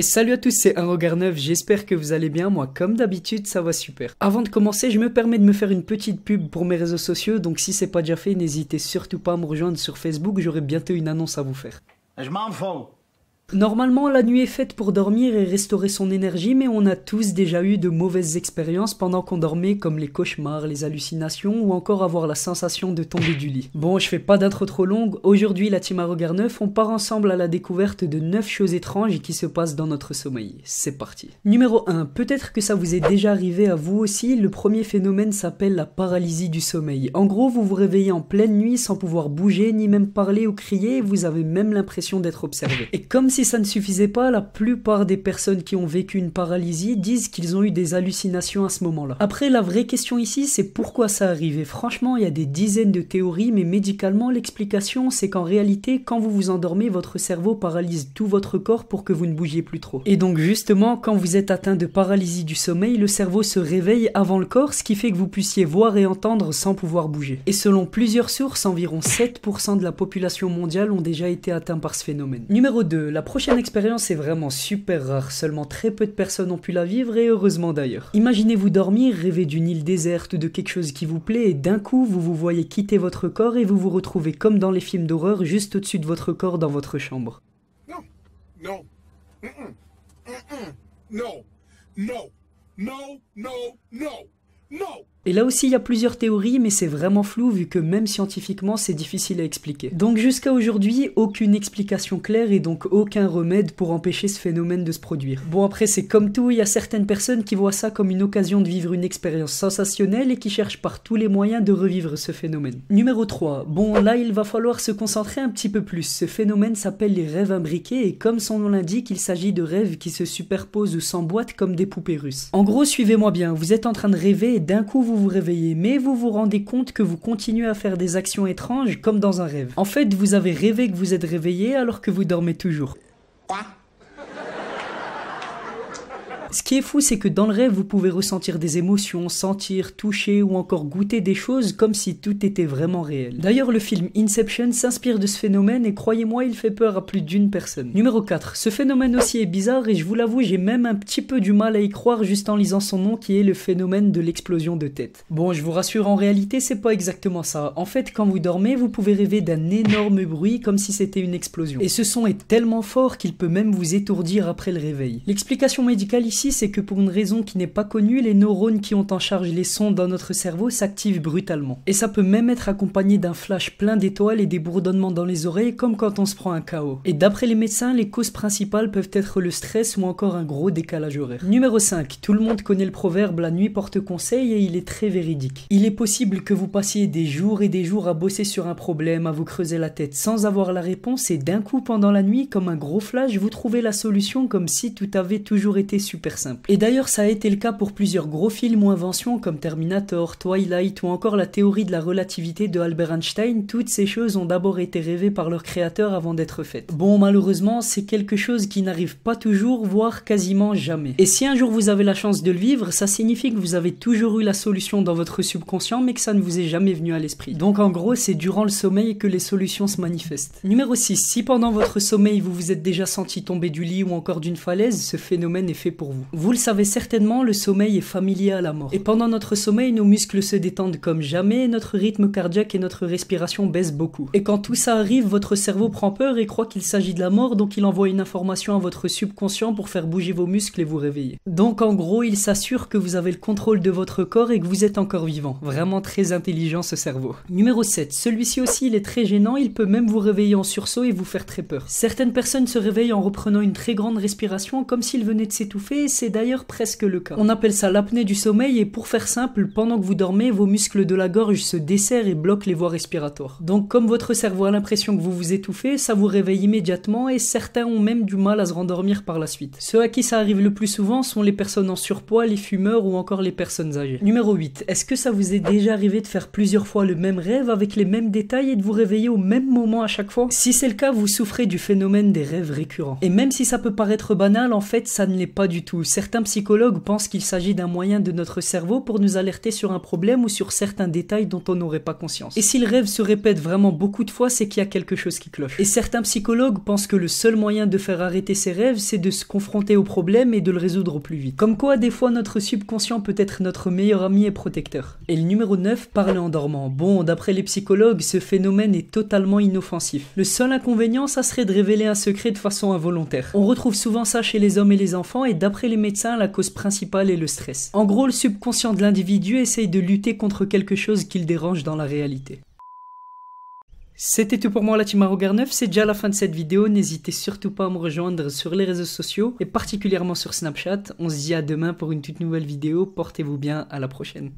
Et salut à tous, c'est Un Regard Neuf, j'espère que vous allez bien, moi comme d'habitude ça va super. Avant de commencer, je me permets de me faire une petite pub pour mes réseaux sociaux, donc si c'est pas déjà fait, n'hésitez surtout pas à me rejoindre sur Facebook, j'aurai bientôt une annonce à vous faire. Je m'en fous. Normalement, la nuit est faite pour dormir et restaurer son énergie, mais on a tous déjà eu de mauvaises expériences pendant qu'on dormait, comme les cauchemars, les hallucinations ou encore avoir la sensation de tomber du lit. Bon, je fais pas d'intro trop longue, aujourd'hui la team Un Regard Neuf, on part ensemble à la découverte de 9 choses étranges qui se passent dans notre sommeil. C'est parti. Numéro 1, peut-être que ça vous est déjà arrivé à vous aussi, le premier phénomène s'appelle la paralysie du sommeil. En gros, vous vous réveillez en pleine nuit sans pouvoir bouger, ni même parler ou crier, et vous avez même l'impression d'être observé. Et comme si ça ne suffisait pas, la plupart des personnes qui ont vécu une paralysie disent qu'ils ont eu des hallucinations à ce moment-là. Après, la vraie question ici, c'est pourquoi ça arrive. Et franchement, il y a des dizaines de théories, mais médicalement, l'explication, c'est qu'en réalité, quand vous vous endormez, votre cerveau paralyse tout votre corps pour que vous ne bougiez plus trop. Et donc justement, quand vous êtes atteint de paralysie du sommeil, le cerveau se réveille avant le corps, ce qui fait que vous puissiez voir et entendre sans pouvoir bouger. Et selon plusieurs sources, environ 7% de la population mondiale ont déjà été atteints par ce phénomène. Numéro 2, la prochaine expérience est vraiment super rare, seulement très peu de personnes ont pu la vivre et heureusement d'ailleurs. Imaginez-vous dormir, rêver d'une île déserte ou de quelque chose qui vous plaît et d'un coup vous vous voyez quitter votre corps et vous vous retrouvez comme dans les films d'horreur juste au-dessus de votre corps dans votre chambre. No, no, no, no, no, no, no, no. Et là aussi il y a plusieurs théories mais c'est vraiment flou vu que même scientifiquement c'est difficile à expliquer. Donc jusqu'à aujourd'hui aucune explication claire et donc aucun remède pour empêcher ce phénomène de se produire. Bon après c'est comme tout, il y a certaines personnes qui voient ça comme une occasion de vivre une expérience sensationnelle et qui cherchent par tous les moyens de revivre ce phénomène. Numéro 3, bon là il va falloir se concentrer un petit peu plus. Ce phénomène s'appelle les rêves imbriqués et comme son nom l'indique il s'agit de rêves qui se superposent ou s'emboîtent comme des poupées russes. En gros suivez-moi bien, vous êtes en train de rêver et d'un coup vous vous réveillez, mais vous vous rendez compte que vous continuez à faire des actions étranges comme dans un rêve. En fait, vous avez rêvé que vous êtes réveillé alors que vous dormez toujours. Quoi? Ce qui est fou, c'est que dans le rêve, vous pouvez ressentir des émotions, sentir, toucher ou encore goûter des choses comme si tout était vraiment réel. D'ailleurs, le film Inception s'inspire de ce phénomène et croyez-moi, il fait peur à plus d'une personne. Numéro 4. Ce phénomène aussi est bizarre et je vous l'avoue, j'ai même un petit peu du mal à y croire juste en lisant son nom qui est le phénomène de l'explosion de tête. Bon, je vous rassure, en réalité, c'est pas exactement ça. En fait, quand vous dormez, vous pouvez rêver d'un énorme bruit comme si c'était une explosion. Et ce son est tellement fort qu'il peut même vous étourdir après le réveil. L'explication médicale ici, c'est que pour une raison qui n'est pas connue, les neurones qui ont en charge les sons dans notre cerveau s'activent brutalement. Et ça peut même être accompagné d'un flash plein d'étoiles et des bourdonnements dans les oreilles comme quand on se prend un KO. Et d'après les médecins, les causes principales peuvent être le stress ou encore un gros décalage horaire. Numéro 5. Tout le monde connaît le proverbe « La nuit porte conseil » et il est très véridique. Il est possible que vous passiez des jours et des jours à bosser sur un problème, à vous creuser la tête sans avoir la réponse et d'un coup pendant la nuit, comme un gros flash, vous trouvez la solution comme si tout avait toujours été super simple. Et d'ailleurs ça a été le cas pour plusieurs gros films ou inventions comme Terminator, Twilight ou encore la théorie de la relativité de Albert Einstein. Toutes ces choses ont d'abord été rêvées par leur créateur avant d'être faites. Bon malheureusement c'est quelque chose qui n'arrive pas toujours, voire quasiment jamais. Et si un jour vous avez la chance de le vivre, ça signifie que vous avez toujours eu la solution dans votre subconscient mais que ça ne vous est jamais venu à l'esprit. Donc en gros c'est durant le sommeil que les solutions se manifestent. Numéro 6. Si pendant votre sommeil vous vous êtes déjà senti tomber du lit ou encore d'une falaise, ce phénomène est fait pour vous. Vous le savez certainement, le sommeil est familier à la mort. Et pendant notre sommeil, nos muscles se détendent comme jamais, notre rythme cardiaque et notre respiration baissent beaucoup. Et quand tout ça arrive, votre cerveau prend peur et croit qu'il s'agit de la mort, donc il envoie une information à votre subconscient pour faire bouger vos muscles et vous réveiller. Donc en gros, il s'assure que vous avez le contrôle de votre corps et que vous êtes encore vivant. Vraiment très intelligent ce cerveau. Numéro 7. Celui-ci aussi, il est très gênant, il peut même vous réveiller en sursaut et vous faire très peur. Certaines personnes se réveillent en reprenant une très grande respiration comme s'ils venaient de s'étouffer et c'est d'ailleurs presque le cas. On appelle ça l'apnée du sommeil et pour faire simple, pendant que vous dormez, vos muscles de la gorge se desserrent et bloquent les voies respiratoires. Donc comme votre cerveau a l'impression que vous vous étouffez, ça vous réveille immédiatement et certains ont même du mal à se rendormir par la suite. Ceux à qui ça arrive le plus souvent sont les personnes en surpoids, les fumeurs ou encore les personnes âgées. Numéro 8. Est-ce que ça vous est déjà arrivé de faire plusieurs fois le même rêve avec les mêmes détails et de vous réveiller au même moment à chaque fois? Si c'est le cas, vous souffrez du phénomène des rêves récurrents. Et même si ça peut paraître banal, en fait ça ne l'est pas du tout. tout, certains psychologues pensent qu'il s'agit d'un moyen de notre cerveau pour nous alerter sur un problème ou sur certains détails dont on n'aurait pas conscience. Et si le rêve se répète vraiment beaucoup de fois, c'est qu'il y a quelque chose qui cloche. Et certains psychologues pensent que le seul moyen de faire arrêter ces rêves, c'est de se confronter au problème et de le résoudre au plus vite. Comme quoi, des fois, notre subconscient peut être notre meilleur ami et protecteur. Et le numéro 9, parler en dormant. Bon, d'après les psychologues, ce phénomène est totalement inoffensif. Le seul inconvénient, ça serait de révéler un secret de façon involontaire. On retrouve souvent ça chez les hommes et les enfants, et d'après les médecins, la cause principale est le stress. En gros, le subconscient de l'individu essaye de lutter contre quelque chose qui le dérange dans la réalité. C'était tout pour moi la team Arrogar 9, c'est déjà la fin de cette vidéo, n'hésitez surtout pas à me rejoindre sur les réseaux sociaux et particulièrement sur Snapchat. On se dit à demain pour une toute nouvelle vidéo, portez-vous bien, à la prochaine.